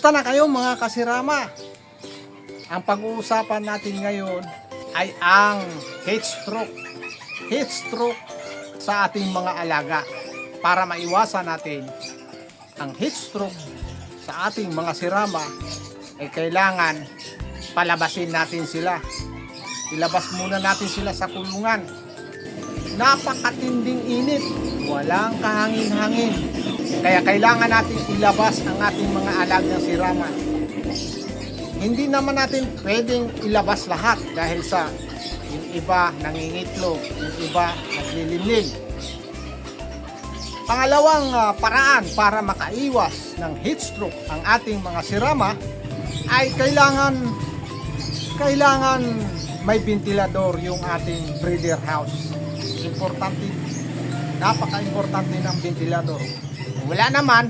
Kumusta na kayo mga kasirama? Ang pag-uusapan natin ngayon ay ang heat stroke. Heat stroke sa ating mga alaga. Para maiwasan natin ang heat stroke sa ating mga sirama, ay kailangan palabasin natin sila. Ilabas muna natin sila sa kulungan. Napakatinding init, walang kahangin-hangin. Kaya kailangan natin ilabas ang ating mga alagang sirama. Hindi naman natin pwedeng ilabas lahat dahil sa yung iba nangingitlog, yung iba naglilimlim. Pangalawang paraan para makaiwas ng heat stroke ang ating mga sirama ay kailangan may ventilador yung ating breeder house. Importante, napaka-importante ng ventilador. Kung wala naman,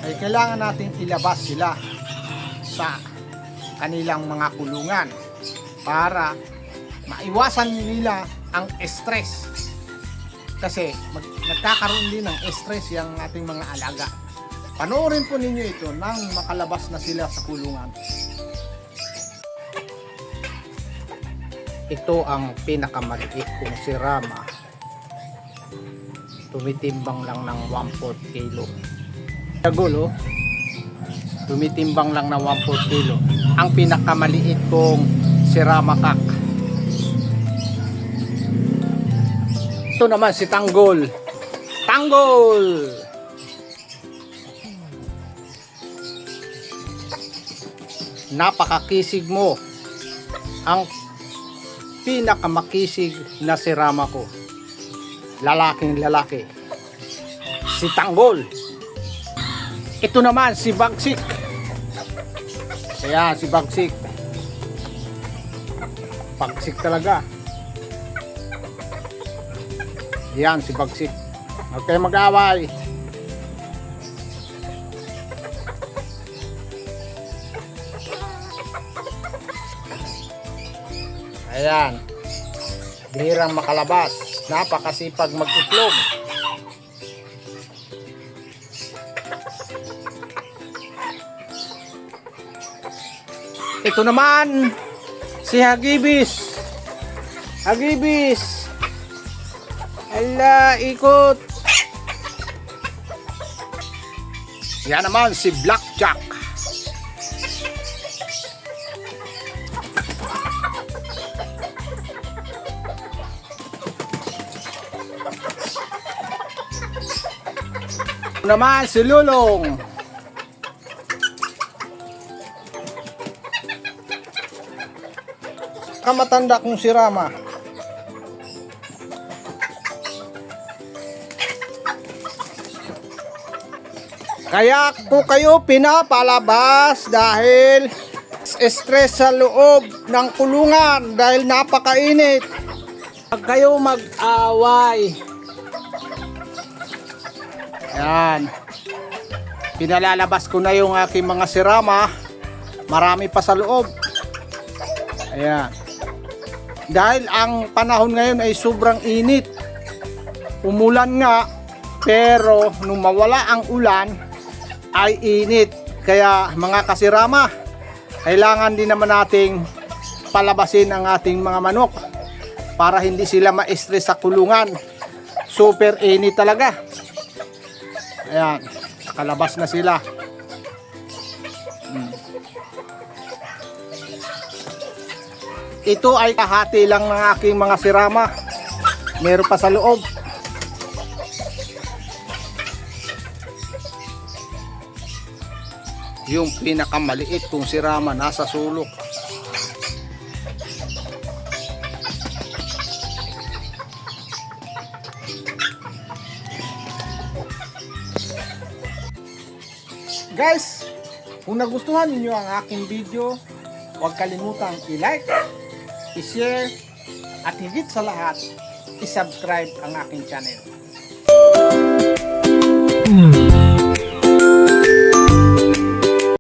ay kailangan natin ilabas sila sa kanilang mga kulungan para maiwasan nila ang stress. Kasi nagkakaroon din ng stress yung ating mga alaga. Panoorin po ninyo ito nang makalabas na sila sa kulungan. Ito ang pinakamaliit kong sirama. Tumitimbang lang ng 1/4 kilo. Kagulo, tumitimbang lang ng 1/4 kilo. Ang pinakamaliit kong sirama kak. Ito naman si Tanggol. Tanggol! Napakakisig mo. Ang pinakamakisig na sirama ko. Lalaking lalaki. Si Tanggol. Ito naman si Bagsik. Ayan si Bagsik. Bagsik talaga. Yan si Bagsik. Huwag kayo mag-away. Ayan. Bihirang makalabas. Napakasipag mag-itlog. Ito naman si Hagibis. Hagibis. Ala, ikot. Yan naman si Blackjack. Ito naman si Lulong. Kamatanda kong sirama. Kaya ko kayo pinapalabas dahil stress sa loob ng kulungan dahil napakainit. Huwag kayo mag-away. Ayan. Pinalalabas ko na yung aking mga sirama. Marami pa sa loob. Ayan. Dahil ang panahon ngayon ay sobrang init. Umulan nga, pero nung mawala ang ulan ay init. Kaya mga kasirama, kailangan din naman nating palabasin ang ating mga manok para hindi sila ma-stress sa kulungan. Super init talaga. Ayan, nakalabas na sila. Ito ay kahati lang ng aking mga sirama. Meron pa sa loob. Yung pinakamaliit kong sirama nasa sulok. Guys, kung nagustuhan niyo ang aking video, huwag kalimutang i-like, i-share, at higit sa lahat, i-subscribe ang aking channel.